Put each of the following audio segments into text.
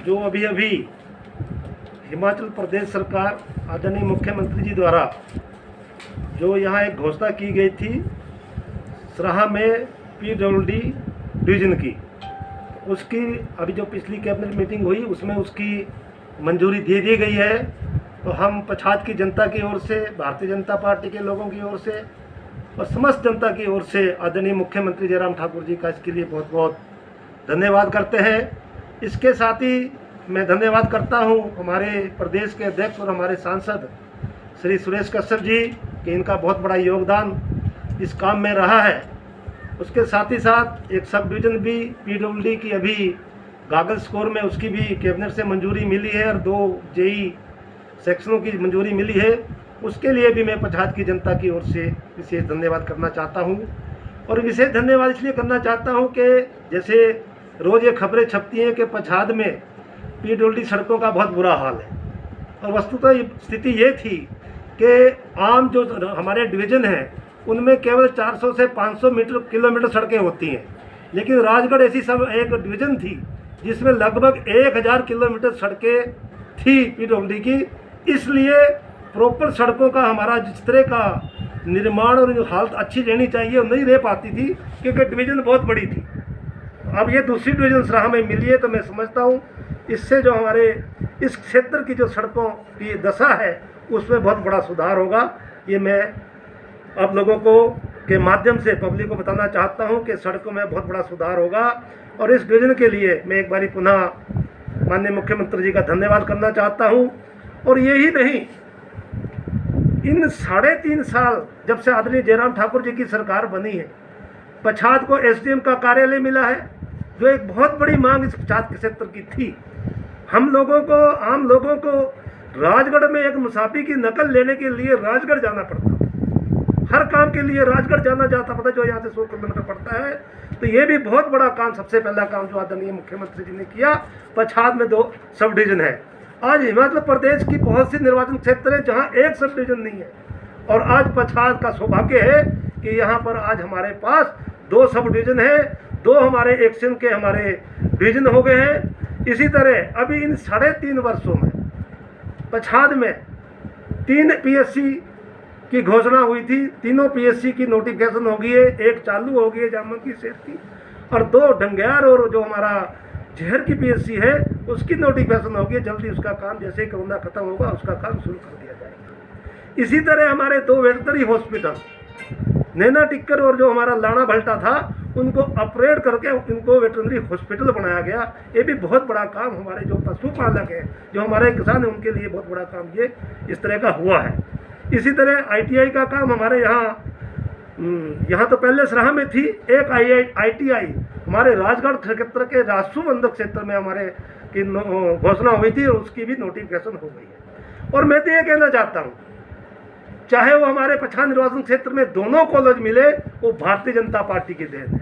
जो अभी अभी हिमाचल प्रदेश सरकार आदरणीय मुख्यमंत्री जी द्वारा जो यहाँ एक घोषणा की गई थी सराहा में PWD डिवीज़न की, उसकी अभी जो पिछली कैबिनेट मीटिंग हुई उसमें उसकी मंजूरी दे दी गई है। तो हम पछात की जनता की ओर से, भारतीय जनता पार्टी के लोगों की ओर से और समस्त जनता की ओर से आदरणीय मुख्यमंत्री जयराम ठाकुर जी का इसके लिए बहुत बहुत धन्यवाद करते हैं। इसके साथ ही मैं धन्यवाद करता हूं हमारे प्रदेश के अध्यक्ष और हमारे सांसद श्री सुरेश कश्यप जी कि इनका बहुत बड़ा योगदान इस काम में रहा है। उसके साथ ही साथ एक सब डिवीज़न भी PWD की अभी गागल स्कोर में उसकी भी कैबिनेट से मंजूरी मिली है और 2 JE सेक्शनों की मंजूरी मिली है। उसके लिए भी मैं पछात की जनता की ओर से विशेष धन्यवाद करना चाहता हूं। और विशेष धन्यवाद इसलिए करना चाहता हूं कि जैसे रोज़ ये खबरें छपती हैं कि पछात में PWD सड़कों का बहुत बुरा हाल है, और वस्तुतः स्थिति ये थी कि आम जो हमारे डिवीज़न हैं उनमें केवल 400 से 500 किलोमीटर सड़कें होती हैं, लेकिन राजगढ़ ऐसी सब एक डिवीज़न थी जिसमें लगभग 1000 किलोमीटर सड़कें थी PWD की। इसलिए प्रॉपर सड़कों का हमारा जिस तरह का निर्माण और हालत अच्छी रहनी चाहिए वो नहीं रह पाती थी क्योंकि डिवीज़न बहुत बड़ी थी। अब ये दूसरी डिवीज़न सराहा में मिली है, तो मैं समझता हूँ इससे जो हमारे इस क्षेत्र की जो सड़कों की दशा है उसमें बहुत बड़ा सुधार होगा। ये मैं आप लोगों को के माध्यम से पब्लिक को बताना चाहता हूं कि सड़कों में बहुत बड़ा सुधार होगा। और इस डिवीज़न के लिए मैं एक बारी पुनः माननीय मुख्यमंत्री जी का धन्यवाद करना चाहता हूं। और यही नहीं, इन 3.5 साल जब से आदरणीय जयराम ठाकुर जी की सरकार बनी है, पछात को SDM का कार्यालय मिला है, जो एक बहुत बड़ी मांग इस पछात क्षेत्र की थी। हम लोगों को, आम लोगों को राजगढ़ में एक मुसाफिर की नकल लेने के लिए राजगढ़ जाना पड़ता, हर काम के लिए राजगढ़ जाना जाता पता, जो यहाँ से 100 किलोमीटर पड़ता है। तो ये भी बहुत बड़ा काम, सबसे पहला काम जो आदरणीय मुख्यमंत्री जी ने किया। पछात में 2 सब डिवीज़न है। आज हिमाचल प्रदेश की बहुत सी निर्वाचन क्षेत्र है जहाँ एक सब डिवीज़न नहीं है, और आज पछात का सौभाग्य है कि यहाँ पर आज हमारे पास 2 सब डिवीज़न है, 2 हमारे एक्शन के हमारे डिवीज़न हो गए हैं। इसी तरह अभी इन 3.5 वर्षों में पछात में 3 PSC की घोषणा हुई थी, तीनों PSC की नोटिफिकेशन हो गई है। एक चालू हो गई है जामुन की सेठ की, और 2 डंगयार और जो हमारा जहर की PSC है उसकी नोटिफिकेशन हो गई है। जल्दी उसका काम, जैसे ही कोरोना खत्म होगा उसका काम शुरू कर दिया जाएगा। इसी तरह हमारे 2 वेटनरी हॉस्पिटल नैना टिक्कर और जो हमारा लाना भल्टा था उनको अपग्रेड करके उनको वेटनरी हॉस्पिटल बनाया गया। ये भी बहुत बड़ा काम हमारे जो पशुपालक हैं, जो हमारे किसान हैं, उनके लिए बहुत बड़ा काम ये इस तरह का हुआ है। इसी तरह ITI का काम हमारे यहाँ तो पहले सराहा में थी, एक ITI हमारे राजगढ़ क्षेत्र के राजसू बंदक क्षेत्र में हमारे की घोषणा हुई थी और उसकी भी नोटिफिकेशन हो गई है। और मैं तो ये कहना चाहता हूँ, चाहे वो हमारे पछात निर्वाचन क्षेत्र में दोनों कॉलेज मिले, वो भारतीय जनता पार्टी की देन है।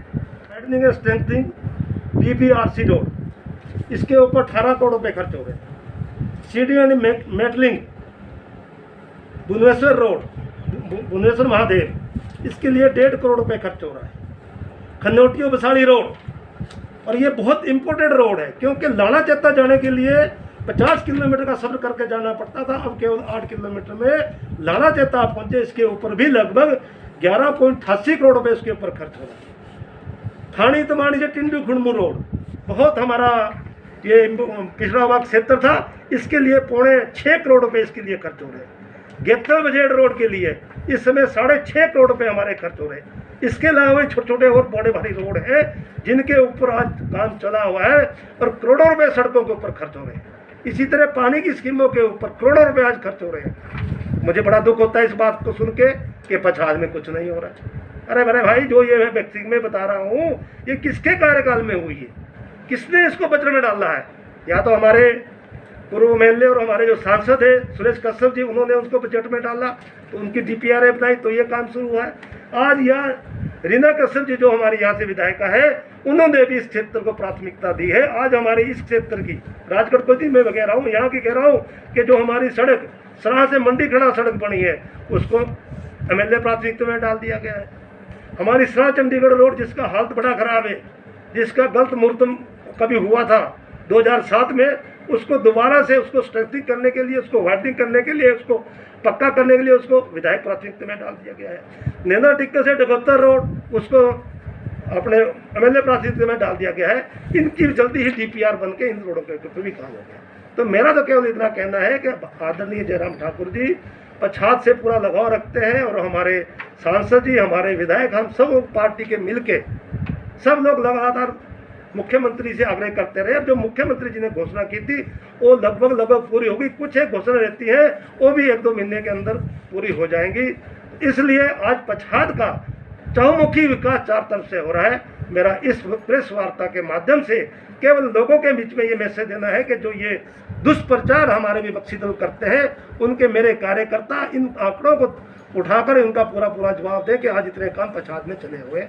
Widening and strengthening BBRC road, इसके ऊपर 18 करोड़ रुपये खर्च हो गए। CD and metalling Bhubaneswar road, Bhubaneswar Mahadev, इसके लिए 1.5 करोड़ रुपए खर्च हो रहा है। खनौटियो बसाड़ी रोड, और ये बहुत इम्पोर्टेंट रोड है क्योंकि लाना चेता जाने के लिए 50 किलोमीटर का सफर करके जाना पड़ता था, अब केवल 8 किलोमीटर में लाना चेता आप पहुंचे। इसके ऊपर भी लगभग 11.88 करोड़ रुपए इसके ऊपर खर्च हो रहा है। थानी तमानी से टिंडू खुड़मू रोड, बहुत हमारा ये पिछड़ा हुआ क्षेत्र था, इसके लिए 6.25 करोड़ रुपए इसके लिए खर्च हो रहे हैं। गेथल बजेड़ रोड के लिए इस समय 6.5 करोड़ रुपए हमारे खर्च हो रहे हैं। इसके अलावा छोटे छोटे और बड़े भारी रोड हैं जिनके ऊपर आज काम चला हुआ है और करोड़ों रुपए सड़कों के ऊपर खर्च हो रहे हैं। इसी तरह पानी की स्कीमों के ऊपर करोड़ों रुपए आज खर्च हो रहे हैं। मुझे बड़ा दुख होता है इस बात को सुन के कि पछात में कुछ नहीं हो रहा है। अरे भाई, जो ये मैं व्यक्ति में बता रहा हूँ, ये किसके कार्यकाल में हुई है? किसने इसको बजट में डाला है? या तो हमारे पूर्व MLA और हमारे जो सांसद है सुरेश कश्यप जी, उन्होंने उसको बजट में डाला तो उनकी DPRA बनाई तो ये काम शुरू हुआ है। आज यहाँ रीना कश्यप जी जो हमारी यहाँ से विधायिका है, उन्होंने भी इस क्षेत्र को प्राथमिकता दी है। आज हमारे इस क्षेत्र की राजगढ़ को मैं कह रहा हूँ, यहाँ की कह रहा हूँ कि जो हमारी सड़क सराहा से मंडी खड़ा सड़क बनी है उसको MLA प्राथमिकता में डाल दिया गया है। हमारी सराहा चंडीगढ़ रोड जिसका हालत बड़ा खराब है, जिसका गलत मुहूर्त कभी हुआ था 2007 में उसको दोबारा से उसको स्ट्रेंथनिंग करने के लिए, उसको वाइडनिंग करने के लिए, उसको पक्का करने के लिए उसको विधायक प्राथमिकता में डाल दिया गया है। नेना टिक्कर से डगोत्तर रोड उसको अपने MLA प्राथमिकता में डाल दिया गया है। इनकी जल्दी ही DPR बन के इन रोडों के ऊपर भी काम हो गया। तो मेरा तो केवल इतना कहना है कि आदरणीय जयराम ठाकुर जी पछात से पूरा लगाव रखते हैं और हमारे सांसद जी, हमारे विधायक, हम सब पार्टी के मिलके सब लोग लगातार मुख्यमंत्री से आग्रह करते रहे। जो मुख्यमंत्री जी ने घोषणा की थी वो लगभग पूरी होगी। कुछ एक घोषणा रहती है वो भी 1-2 महीने के अंदर पूरी हो जाएंगी। इसलिए आज पछात का चहुमुखी विकास चार तरफ से हो रहा है। मेरा इस प्रेस वार्ता के माध्यम से केवल लोगों के बीच में ये मैसेज देना है कि जो ये दुष्प्रचार हमारे विपक्षी दल करते हैं, उनके मेरे कार्यकर्ता इन आंकड़ों को उठाकर उनका पूरा जवाब दें कि आज इतने काम पछात में चले हुए।